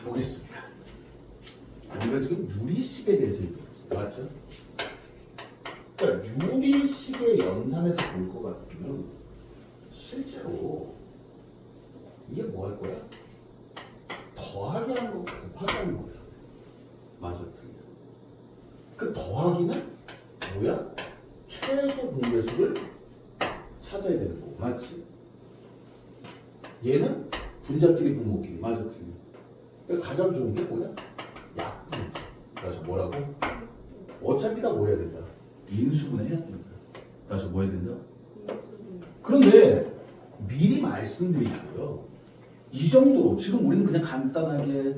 보겠습니다. 우리가 지금 유리식에 대해서 얘기했어요. 맞죠? 그러니까 유리식의 연산에서 볼 것 같으면 실제로 이게 뭐 할 거야? 더하기 하는 거 곱하기 하는 거야. 맞아, 틀려. 그 더하기는 뭐야? 최소 분배수를 찾아야 되는 거 맞지? 얘는 분자끼리 분모끼리 맞아, 틀려. 그러니까 가장 좋은 게 뭐야? 약분이지. 그래서 뭐라고? 어차피 다 뭐 해야 된다? 인수분해 해야 된다. 그래서 뭐 해야 된다? 그런데 미리 말씀드릴게요. 이 정도로 지금 우리는 그냥 간단하게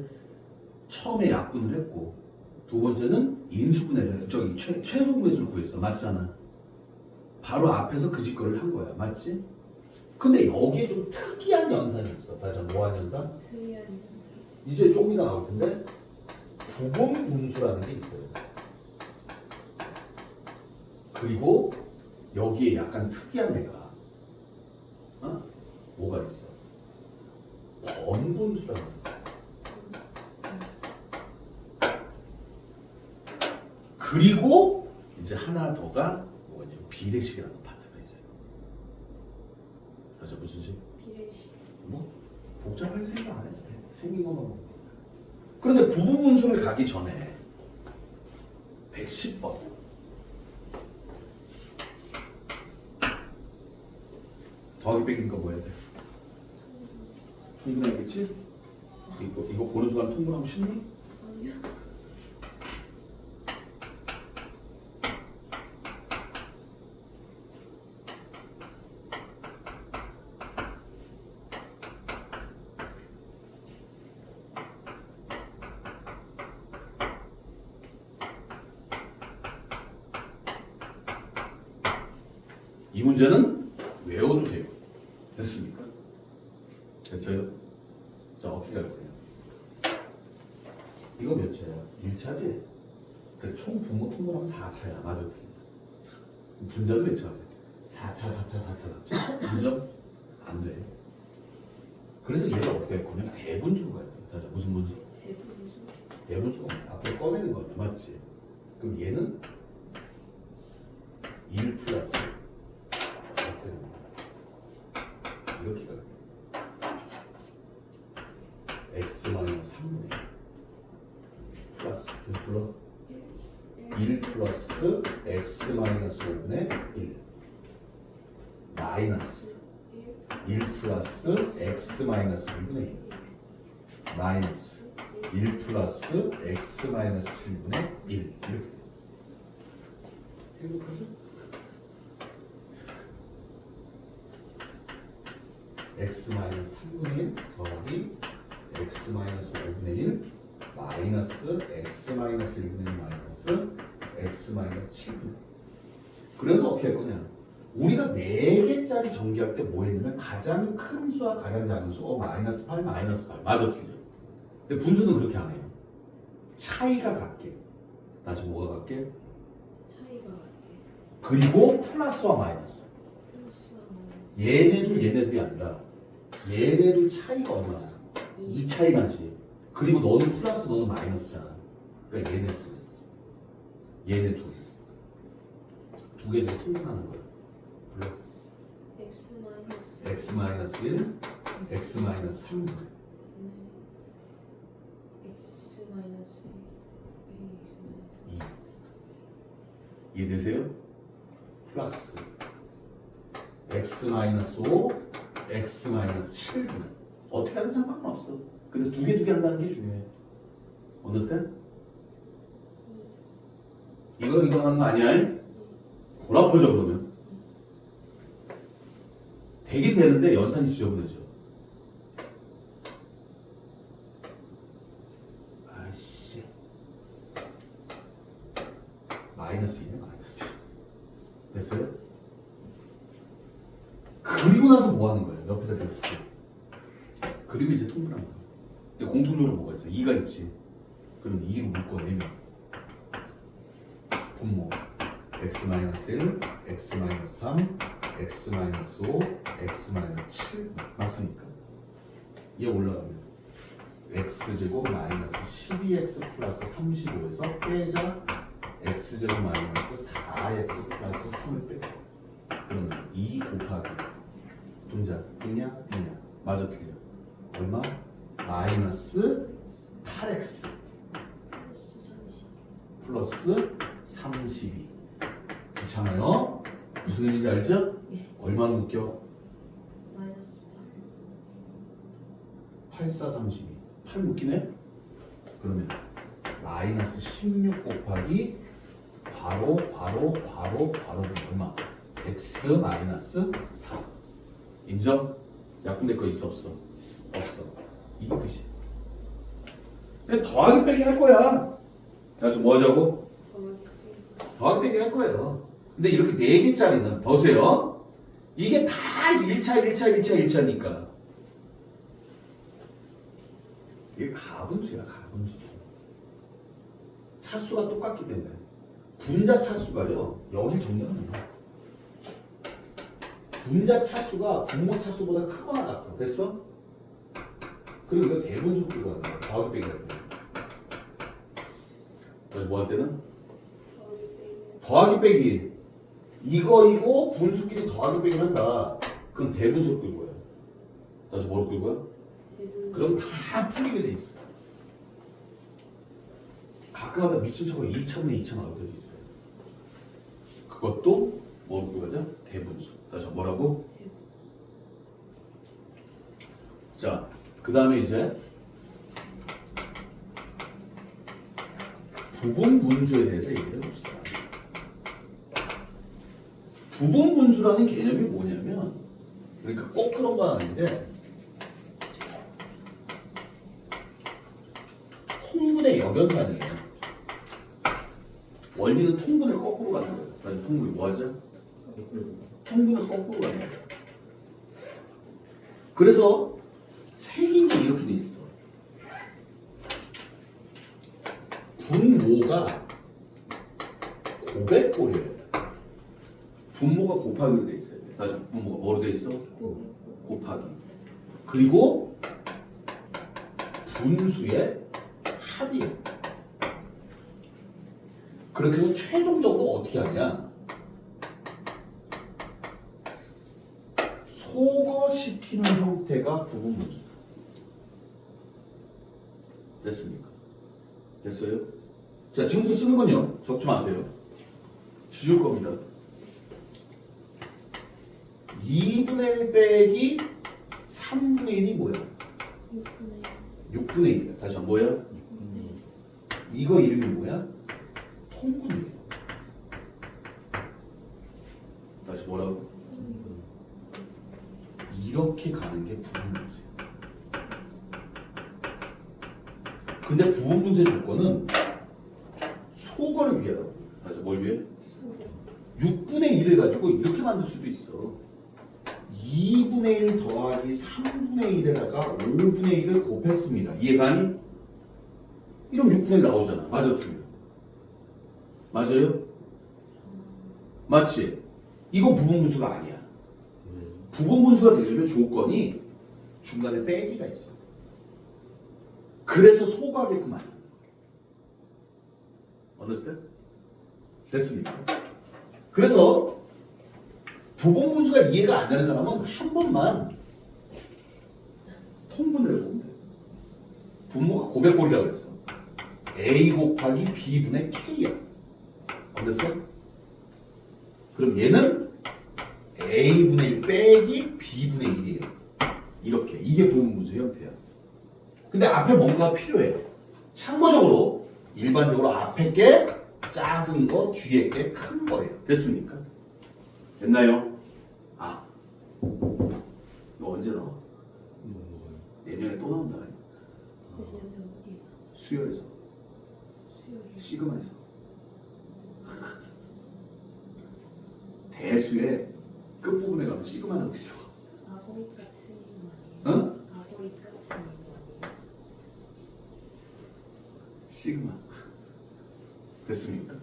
처음에 약분을 했고 두 번째는 인수분해를 최소 분배수를 구했어. 맞잖아. 바로 앞에서 그 짓거리를 한 거야. 맞지? 근데 여기에 좀 특이한 연산이 있어. 다시 한번 뭐한 연산? 특이한 연산. 이제 조금 이따 나올 텐데 부분 분수라는 게 있어요. 그리고 여기에 약간 특이한 애가 뭐가 있어? 번분수라는 게 있어. 그리고 이제 하나 더가 뭐냐면 비례식이라는 파트가 있어요. 그래서 무슨 식? 비례식. 뭐 복잡하게 생각 안 해도 돼. 생긴 것만 보면. 그런데 부분 분수를 가기 전에 110번 더하기 빼기니까 뭐 해야 돼? 통분해야겠지? 이거 보는 순간 통분하면 쉽니? 아니요. 이 문제는 외워도 돼요. 됐습니까? 됐어요? 자, 어떻게 할 거예요? 이거 몇 차야? 1차지? 총 분모 통분하면 4차야. 맞아. 분자는 몇 차? 4차, 4차, 4차, 4차. 분자? 안 돼. 그래서 얘를 어떻게 할 거냐? 대분수로 가야 돼. 자, 무슨 분수? 대분수. 대분수가 앞으로 꺼내는 거냐? 맞지? 그럼 얘는 1 플러스 어떻게 되는 거야? 이렇게 가요. x-3분의 1 플러스 계속 불러 1 플러스 x-5분의 1 마이너스 1 플러스 x-1분의 1 마이너스 1 플러스 x-7분의 1 이렇게 행복하죠? x-3분의 1 더하기 x-5분의 1 마이너스 x-1분의 1 마이너스 x-7분의 1 그래서 어떻게 할 거냐 우리가 4개짜리 전개할 때 뭐 했냐면 가장 큰 수와 가장 작은 수 마이너스 8 마이너스 8 맞아 틀려 근데 분수는 그렇게 안 해요 차이가 같게 다시 뭐가 같게? 차이가 같게. 그리고 플러스와 마이너스 얘네들이 아니라 얘네들 차이가 얼마나 2 차이 나지 그리고 너는 플러스 너는 마이너스잖아 그러니까 얘네 두 개를 통분하는 거야 불러 x 마이너스 x-1 x-3 x 마이너스 이 이해되세요? 플러스 x-5 x-7분 어떻게 하든 상관은 없어 근데 두 개 한다는 게 중요해 understand? 이거 하는 거 아니야? 골아프죠 그러면 되긴 되는데 연산이 지저분해져 아이씨 마이너스 2네 마이너스 됐어요? 그리고 나서 뭐 하는 거예요? 옆에다 대주고 그리고 이제 통분하는 거예요 근데 공통적으로 뭐가 있어? 2가 있지 그럼 2로 묶어내면 분모 x-1, x-3, x-5, x-7 맞습니까? 얘 올라가면 x제곱 마이너스 12x 플러스 35에서 빼자 x제곱 마이너스 4x 플러스 3을 빼자. 그러면 2 곱하기 분자 있냐? 있냐? 맞아 틀려. 얼마? 마이너스 8x 플러스 30. 플러스 32. 그렇잖아요? 무슨 의미인지 알죠? 예. 얼마나 웃겨? 마이너스 8, 4, 32. 8 묶이네? 그러면 마이너스 16 곱하기 괄호 얼마? x 마이너스 4. 인정? 약분될 거 있어 없어? 없어. 이게 끝이야. 그냥 더하기 빼기 할 거야. 그래서 뭐 하자고? 8. 더하기 빼기 할 거예요. 근데 이렇게 4개짜리는 보세요. 이게 다 1차. 이게 가분수야, 가분수. 차수가 똑같기 때문에. 분자 차수가요, 여기 정리하면 돼. 분자 차수가 분모 차수보다 크거나 같아. 됐어? 그리고 이거 대분수 끌고 가는 거야. 더하기 빼기 할 때. 그래서 뭐 할 때는? 더하기 빼기. 이거 분수끼리 더하기 빼기 한다. 그럼 대분수 끌 거야. 다시 뭘 끌 거야? 그럼 다 풀리게 돼 있어. 가끔가다 미친 척으로 2차분의 2차 나올 때도 있어요. 그것도 뭐로 끌 거죠? 대분수. 다시 뭐라고? 자, 그 다음에 이제 부분 분수에 대해서 얘기해 봅시다. 부분 분수라는 개념이 뭐냐면, 그러니까 꼭 그런 건 아닌데, 통분의 역연산이에요. 원리는 통분을 거꾸로 가는 거예요. 그래서 통분이 뭐 하죠? 통분을 거꾸로 가는 거예요. 그래서 생긴 게 이렇게 돼 있어. 분모가 고백골이에요. 분모가 곱하기로 돼 있어요. 다시 분모가 뭐로 돼 있어? 곱하기. 그리고 분수의 합이에요. 그렇게 해서 최종적으로 어떻게 하냐? 소거시키는 형태가 부분 분수다. 됐습니까? 됐어요? 자, 지금부터 쓰는 건요. 적지 마세요. 지울 겁니다. 2분의 1 빼기 3분의 1이 뭐야? 6분의 1이야. 다시 한번 뭐야? 이거 이름이 뭐야? 통분이에요. 다시 뭐라고? 이렇게 가는 게 부분분수예요. 근데 부분분수의 조건은 소거를 위하라고. 다시 뭘 위해? 6분의 1을 가지고 이렇게 만들 수도 있어. 2분의 1 더하기 3분의 1에다가 5분의 1을 곱했습니다. 이해가니? 이러면 6분의 1 나오잖아. 맞아, 틀려? 맞아요? 맞지? 이건 부분분수가 아니야. 부분분수가 되려면 조건이 중간에 빼기가 있어. 그래서 소거하게끔 하는 거야. understand? 됐습니까? 그래서 부분분수가 이해가 안 되는 사람은 한 번만 통분을 해보면 돼. 분모가 고백골이라고 그랬어. A 곱하기 B분의 K야. 됐어? 그럼 얘는 A분의 1 빼기 B분의 1이에요. 이렇게. 이게 부분분수 형태야. 근데 앞에 뭔가가 필요해요. 참고적으로 일반적으로 앞에 게 작은 거, 뒤에 게 큰 거예요. 됐습니까? 됐나요? 아, 너 언제 나와? 내년에 또 나온다. 내년에 어디? 수열에서, 수요일. 시그마에서. 대수의 끝부분에 가면 시그마 나오고 있어. 아고리 같은 거 아니에요? 응? 아고리 같은 거 아니에요? 시그마. 됐습니까?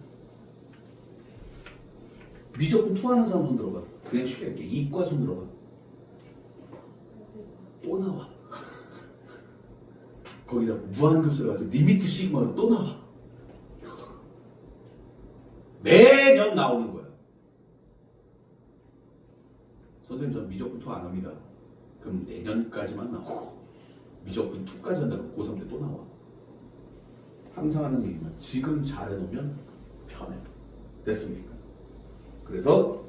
미적분 투하는 사람 손 들어봐. 그냥 쉽게 할게. 이과 손 들어봐. 또 나와. 거기다 무한급수를 가지고 리미트 시그마로 또 나와. 매년 나오는 거야. 선생님 전 미적분 2 안 합니다. 그럼 내년까지만 나오고 미적분 2까지 한다고 고3 때 또 나와. 항상 하는 얘기만 지금 잘해놓으면 편해. 됐습니까? 그래서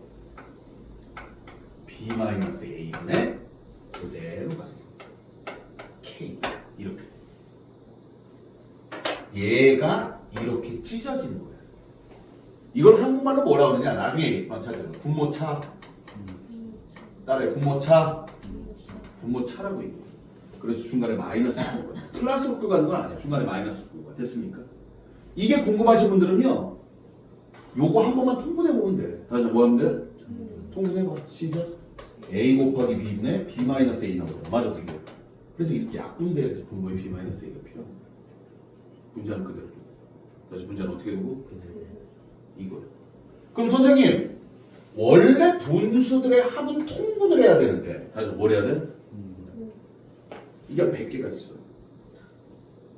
B-A분의 그대로 가는 거야. K 이렇게 얘가 이렇게 찢어지는 거야. 이걸 한국말로 뭐라 그러냐? 나중에 찾아요. 분모차. 따라해. 분모차라고 얘기해. 그래서 중간에 마이너스 끌고 가요. 플러스로 끌고 가는 건 아니야. 중간에 마이너스 끌고 가. 됐습니까? 이게 궁금하신 분들은요. 요거 한 번만 통분해보면 돼. 다시 뭐 하면 돼? 통분해봐. 시작. A 곱하기 B분의 B 마이너스 A 나오잖아. 맞아, 되게. 그래서 이렇게 약분이 돼야지 분모의 B 마이너스 A가 필요한 거야. 문자는 그대로. 다시 문자는 어떻게 되고? 이거요. 그럼 선생님, 원래 분수들의 합은 통분을 해야 되는데, 다시 뭘 해야 돼? 이게 100개가 있어.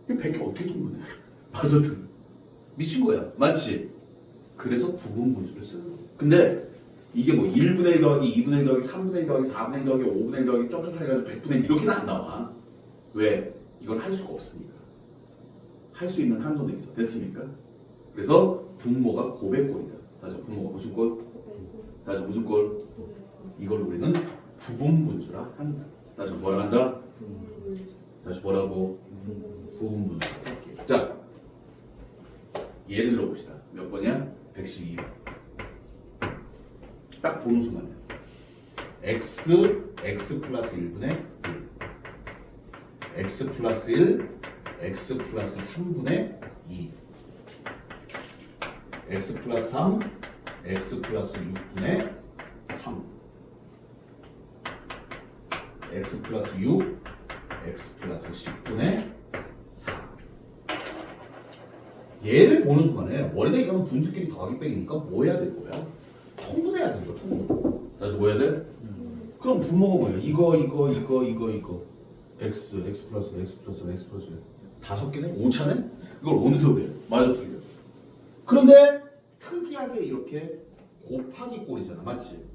이 100개 어떻게 통분해? 맞아, 미친 거야. 맞지? 그래서 부분 분수를 쓰는 거야. 근데 이게 뭐 1분의 1 더하기 2분의 1 더하기 3분의 1 더하기 4분의 1 더하기 5분의 1 더하기 점점점 해가지고 100분의 1 이렇게는 안 나와. 왜? 이건 할 수가 없으니까. 할 수 있는 한도 내에서. 됐습니까? 그래서 분모가 고백골이다. 다시 분모가 무슨 골? 다시 무슨 골? 이걸 우리는 부분 분수라 한다. 다시 뭐라 한다? 다시 뭐라고? 부분 분수. 자, 예를 들어 봅시다. 몇 번이야? 112번. 딱 보는 순간에 x 플러스 1분의 1 x 플러스 1 x 플러스 3분의 2 x 플러스 3 x 플러스 6분의 3 x 플러스 6 x 플러스 10분의 4 얘를 보는 순간에 원래 이거는 분수끼리 더하기 빼기니까 뭐 해야 될 거야? 통분해야 되는 거야, 통분. 다시 뭐 해야 돼? 그럼 분모가 뭐야? 이거 x 플러스 x 다섯 개네? 5차네? 이걸 어느서 해? 맞아, 틀려. 그런데 특이하게 이렇게 곱하기 꼴이잖아, 맞지?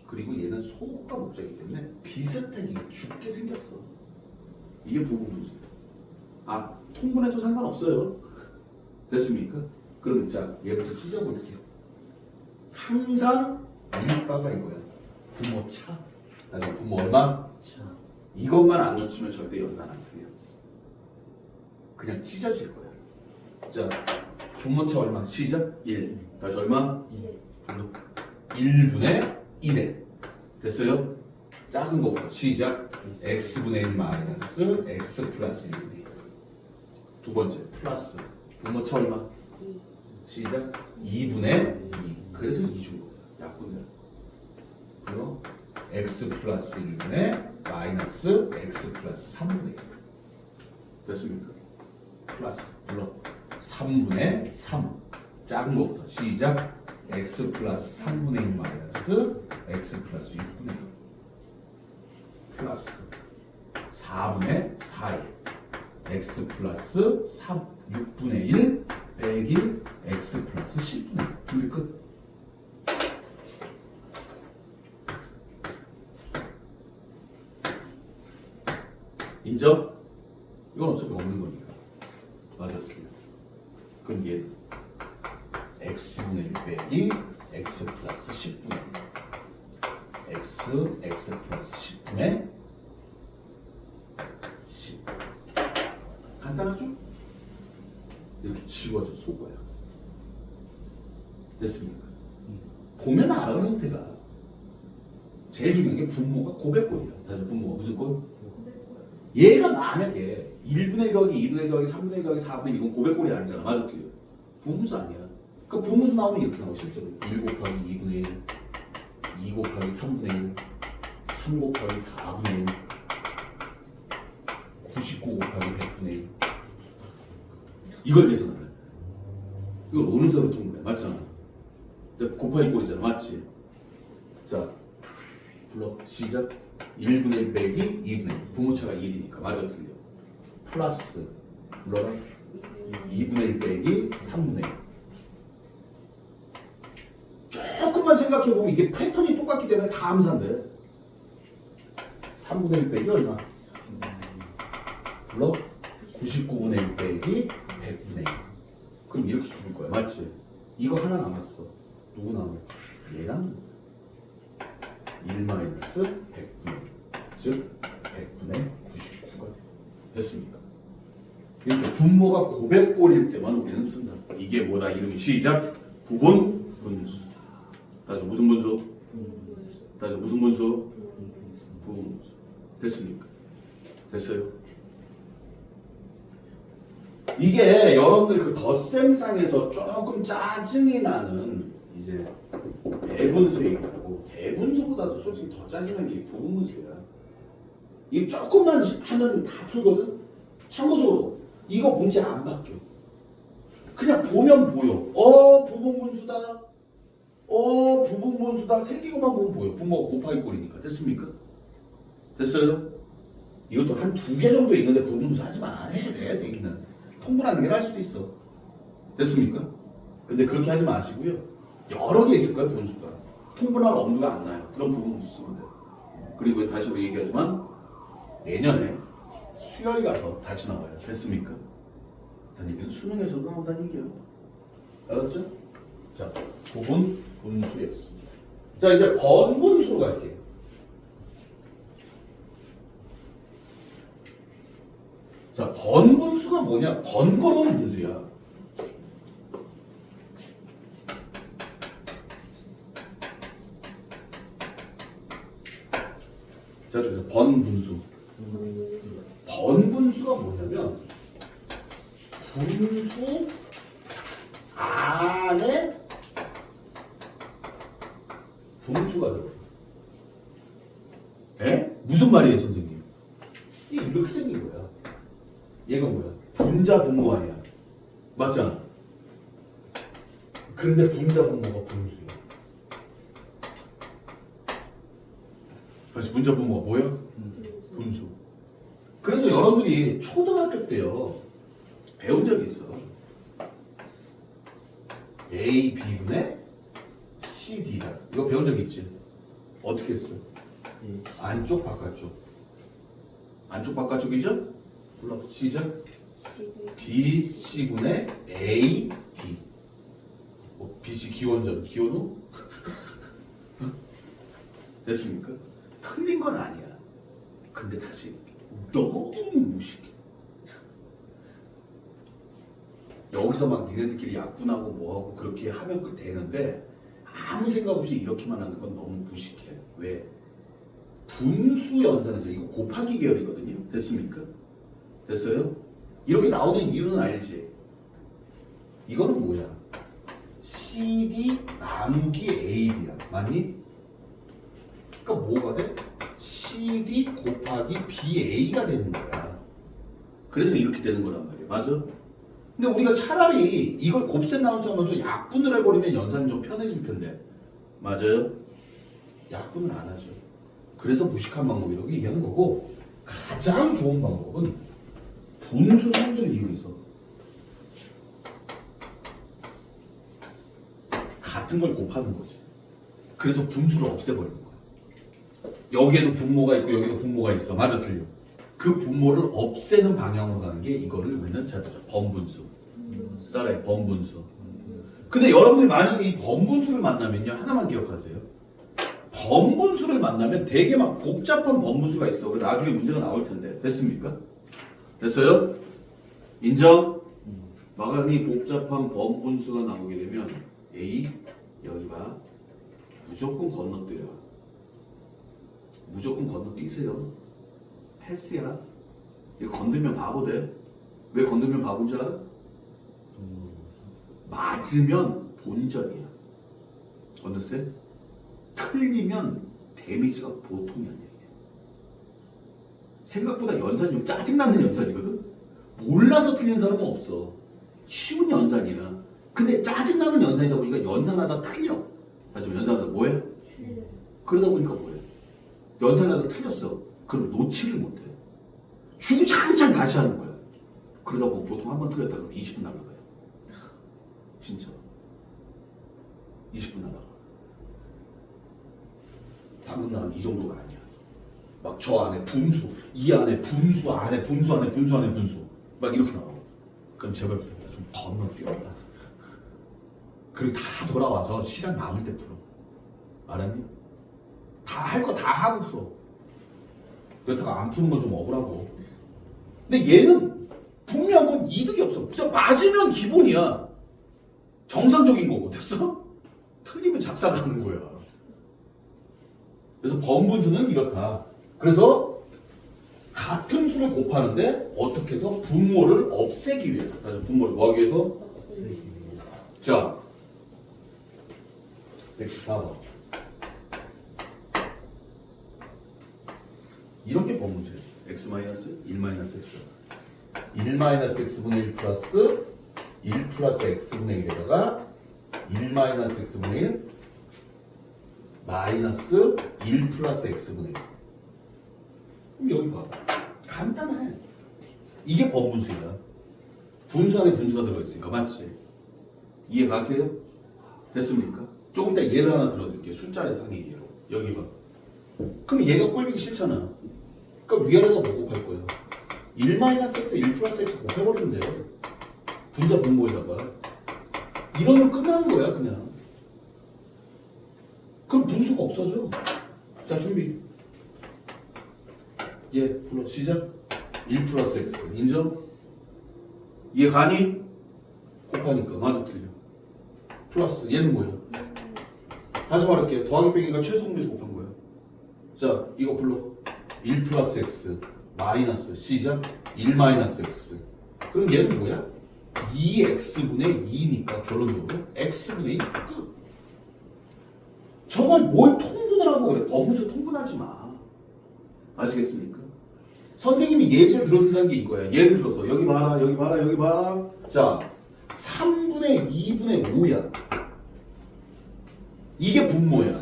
그리고 얘는 소호가 목적이기 때문에 비슷하게 죽게 생겼어. 이게 부분 분수야. 아, 통분해도 상관없어요. 됐습니까? 그러면 자, 얘부터 찢어볼게요. 항상 일바가 이거야. 분모 차. 나중에 분모 얼마? 차. 이것만 안 놓치면 절대 연산 안 돼요. 그냥 찢어질 거야. 자, 분모 차 얼마? 시작. 1. 다시 얼마? 1분의 1에. 됐어요? 작은 거부터 시작. x분의 1 마이너스 x 플러스 1분의 1. 두 번째 플러스 분모 차 얼마? 시작. 2분의 2. 그래서 2준 거야. 약분을. 그리고 x 플러스 1분의 마이너스 x 플러스 3분의 1. 됐습니까? 플러스 물론 3분의 3. 작은 것부터 시작. x 플러스 3분의 1 마이너스 x 플러스 6분의 1. 플러스 4분의 4에 x 플러스 6분의 1 빼기 x 플러스 10분의 1. 준비 끝. 인정? 이건 어차피 없는 거니까. 맞아, 틀려. 그럼 얘 x분의 1 빼기 x 플러스 10분의 1. x 플러스 10분의 10. 간단하죠? 이렇게 지워져 속어야. 됐습니까? 보면 알아, 형태가. 제일 중요한 게 분모가 고백골이야. 다시 분모가 무슨 골? 얘가 만약에 1분의 1 더하기 2분의 1 더하기 3분의 1 더하기 4분의 1 이건 고백골이 아니잖아. 맞아, 틀려. 분모수 아니야. 그 분모수 나오면 이렇게 나오고 실제로 1 곱하기 2분의 1 2 곱하기 3분의 1 3 곱하기 4분의 1 99 곱하기 100분의 1 이걸 계산하래. 이걸 어느 세로 통분해? 맞잖아. 곱하기 꼴이잖아. 맞지? 자, 불러. 시작. 1분의 1 빼기 2분의 1. 분모차가 1이니까. 맞아, 틀려. 플러스 불러라 2분의 1 빼기 3분의 1. 조금만 생각해보면 이게 패턴이 똑같기 때문에 다 암산돼. 3분의 1 빼기 얼마? 불러 99분의 1 빼기 100분의 1. 그럼 이렇게 죽을 거야. 맞지? 이거 하나 남았어. 누구 남아? 얘랑 1 마이너스 100분의 1. 즉 100분의 99가 됐습니까? 이렇게 분모가 고백꼴일 때만 우리는 쓴다. 이게 뭐다? 이름이 시작. 부분 분수. 다시 무슨 분수? 다시 무슨 분수? 부분 분수. 됐습니까? 됐어요? 이게 여러분들 그 덧셈상에서 조금 짜증이 나는 이제 대분수에 있고 대분수보다도 솔직히 더 짜증나는 게 부분분수야. 이 조금만 하면 다 풀거든. 참고적으로 이거 문제 안 바뀌어. 그냥 보면 보여. 부분분수다. 부분분수다. 생긴 것만 보면 보여. 분모가 곱하기 꼴이니까. 됐습니까? 됐어요? 이것도 한 2개 정도 있는데 부분분수 하지 마. 해도 돼. 되기는. 통분하는 게 나을 수도 있어. 됐습니까? 근데 그렇게 하지 마시고요. 여러 개 있을 거예요. 분수가. 통분할 엄두가 안 나요. 그런 부분분수 쓰면 돼요. 그리고 다시 우리 얘기하지만 내년에 수열 가서 다시 나와요. 됐습니까? 일단 얘기는 수능에서도 나온다는 얘기예요. 알았죠? 자, 부분 분수였습니다. 자, 이제 번분수로 갈게요. 자, 번분수가 뭐냐? 번거로운 분수야. 자, 그래서 번분수. 번분수가 뭐냐면 분수 안에 분수가 들어요. 에? 무슨 말이에요, 선생님? 이렇게 생긴 거야. 얘가 뭐야? 분자 분모 아니야. 맞잖아. 그런데 분자 분모가 분수야. 다시 분자 분모가 뭐야? 분수. 그래서 여러분들이 초등학교 때요 배운 적이 있어. A, B분의 CD다. 이거 배운 적 있지? 어떻게 했어? 안쪽 바깥쪽. 안쪽 바깥쪽이죠? 불러. 시작. B, C분의 A, D. BC 기원전, 기원후? 됐습니까? 틀린 건 아니야. 근데 다시 너무 무식해. 여기서 막 니네들끼리 약분하고 뭐하고 그렇게 하면 그 되는데 아무 생각 없이 이렇게만 하는 건 너무 무식해. 왜? 분수 연산에서 이거 곱하기 계열이거든요. 됐습니까? 됐어요? 이렇게 나오는 이유는 알지? 이거는 뭐야? CD 나누기 AB야. 맞니? 그러니까 뭐가 돼? CD 곱하기 BA가 되는 거야. 그래서 이렇게 되는 거란 말이야. 맞아? 근데 우리가 차라리 이걸 곱셈 나누자 하면서 약분을 해버리면 연산이 좀 편해질 텐데. 맞아요? 약분을 안 하죠. 그래서 무식한 방법이라고 얘기하는 거고, 가장 좋은 방법은 분수 성질을 이용해서 같은 걸 곱하는 거지. 그래서 분수를 없애버리는 거야. 여기에도 분모가 있고 여기도 분모가 있어. 맞아, 틀려. 그 분모를 없애는 방향으로 가는 게 이거를 우리는 번분수. 따라해, 번분수. 근데 여러분들이 만약에 이 번분수를 만나면요, 하나만 기억하세요. 번분수를 만나면 되게 막 복잡한 번분수가 있어. 그래서 나중에 문제가 나올 텐데. 됐습니까? 됐어요? 인정? 막연히 복잡한 번분수가 나오게 되면 A, 여기가 무조건 건너뛰어요. 무조건 건너뛰세요. 패스야. 이거 건들면 바보 돼. 왜 건들면 바보인 줄 알아? 맞으면 본전이야. 언더스탠? 틀리면 데미지가 보통이 아니야. 생각보다 연산이 좀 짜증나는 연산이거든? 몰라서 틀린 사람은 없어. 쉬운 연산이야. 근데 짜증나는 연산이다 보니까 연산하다 틀려. 하지만 연산하다 뭐해? 그러다 보니까 뭐해? 연산하다 틀렸어. 그럼 놓지를 못해. 주구장창 다시 하는 거야. 그러다 보면 보통 한 번 틀렸다 그러면 20분 날라가요. 진짜 20분 날라가. 방금 나온 이 정도가 아니야. 막 저 안에 분수, 이 안에 분수 안에 분수 안에 분수 안에 분수 막 이렇게 나와. 그럼 제발 부탁해 좀 건너뛰어라. 그리고 다 돌아와서 시간 남을 때 풀어. 알았니? 다 할 거 다 하고 풀어. 그렇다가 안 푸는 건 좀 억울하고. 근데 얘는 분명한 건 이득이 없어. 그냥 맞으면 기본이야. 정상적인 거고. 됐어? 틀리면 작살나는 거야. 그래서 번분수는 이렇다. 그래서 같은 수를 곱하는데 어떻게 해서 분모를 없애기 위해서. 다시 분모를 뭐 하기 위해서? 자, 114번. 이런 게 번분수예요. x-1-x 1-x분의 1 플러스 1 플러스 x분의 1에다가 1-x분의 1 마이너스 1 플러스 x분의 1. 그럼 여기 봐. 간단해. 이게 번분수야. 분수 안에 분수가 들어있으니까. 맞지? 이해 가세요? 됐습니까? 조금 이따 예를 하나 들어드릴게요. 숫자의 상의 예로. 여기 봐. 그럼 얘가 꼴보기 싫잖아. 그러니까 위아래가 뭐 곱할 거야? 1-x, 1 플러스 x 곱해버리면 돼요. 분자 분모에다가. 이러면 끝나는 거야, 그냥. 그럼 분수가 없어져. 자, 준비. 예, 불러. 시작. 1 플러스 x. 인정? 얘 가니? 곱하니까. 맞아, 틀려. 플러스. 얘는 뭐야? 다시 말할게요. 더하기 빼기가 최소공에서 곱한 거야. 자, 이거 불러. 1 플러스 x. 마이너스. 시작. 1 마이너스 x. 그럼 얘는 뭐야? 2x분의 2니까 결론적으로 x분의 2 끝. 저걸 뭘 통분을 하고 그래. 번분수 통분하지 마. 아시겠습니까? 선생님이 예제를 들어준다는 게 이거야. 예를 들어서 여기 봐라, 여기 봐라, 여기 봐라. 자, 3분의 2분의 5야. 이게 분모야.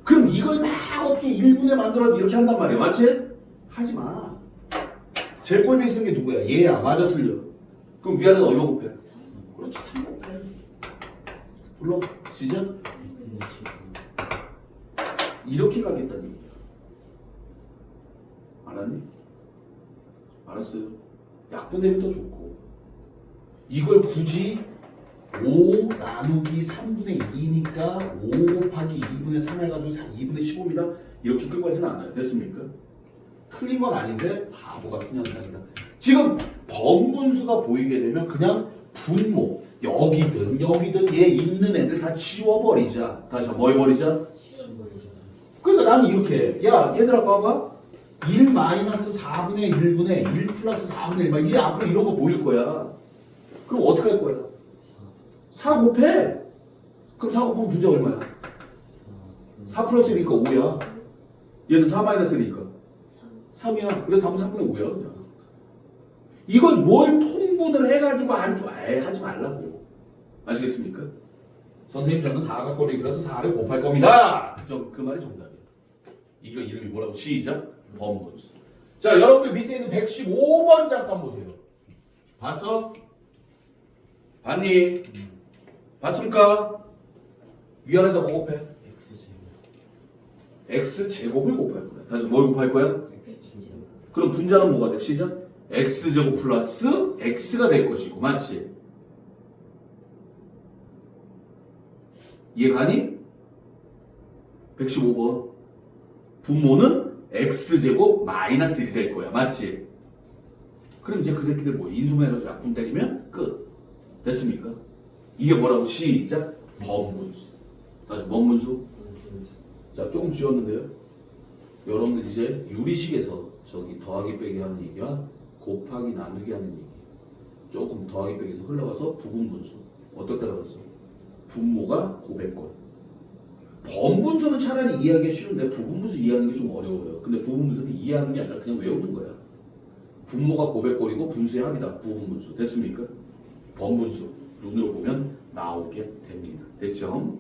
그럼 이걸 막 어떻게 1분에 만들어도 이렇게 한단 말이야. 맞지? 하지 마. 제일 꼴보기 싫은 게 누구야? 얘야. 맞아, 틀려. 그럼 위아래가 얼마 곱해? 그렇지, 3 곱해. 불러. 시작. 이렇게 가겠다는 얘기야. 알았니? 알았어요. 약분되면 더 좋고. 이걸 굳이 5 나누기 3분의 2니까 5 곱하기 2분의 3 해가지고 2분의 15입니다. 이렇게 끌고 가지는 않아요. 됐습니까? 틀린 건 아닌데 바보 같은 현상이다. 지금 번분수가 보이게 되면 그냥 분모 여기든 얘 있는 애들 다 지워버리자. 다시 뭐 해버리자? 그러니까 나는 이렇게 해. 야 얘들아 봐봐. 1 마이너스 4분의 1분의 1 플러스 4분의 1 막 이제 앞으로 이런 거 보일 거야. 그럼 어떻게 할 거야? 4 곱해. 그럼 4 곱하면 분자 얼마야? 4 플러스니까 5야. 얘는 4 마이너스니까 3이야. 그래서 답은 3분의 5야 그냥. 이걸 뭘 통분을 해가지고 안 줘. 하지 말라고. 아시겠습니까? 선생님 저는 4가 꼴이라서 4를 곱할 겁니다. 그 말이 정답이야. 이거 이름이 뭐라고? 시작. 번분수. 자 여러분들 밑에 있는 115번 잠깐 보세요. 봤어? 봤니? 봤습니까? 위아래다 뭐 곱해? x제곱을 곱할 거야. 다시 뭘 곱할 거야? 그럼 분자는 뭐가 돼? 시작. x제곱 플러스 x가 될 것이고 맞지? 이해 가니? 115번 분모는 x제곱 마이너스 1이 될 거야. 맞지? 그럼 이제 그 새끼들 뭐 인수분해해서 약분 때리면 끝. 됐습니까? 이게 뭐라고? 시작. 번분수. 다시 번분수. 자 조금 지웠는데요. 여러분들 이제 유리식에서 저기 더하기 빼기 하는 얘기와 곱하기 나누기 하는 얘기 조금 더하기 빼기에서 흘러가서 부분분수. 어떻게 따라갔어? 분모가 고백권. 번분수는 차라리 이해하기 쉬운데 부분분수 이해하는 게 좀 어려워요. 근데 부분분수는 이해하는 게 아니라 그냥 외우는 거야. 분모가 고백권이고 분수의 합이다. 부분분수. 됐습니까? 번분수 눈으로 보면 나오게 됩니다. 됐죠?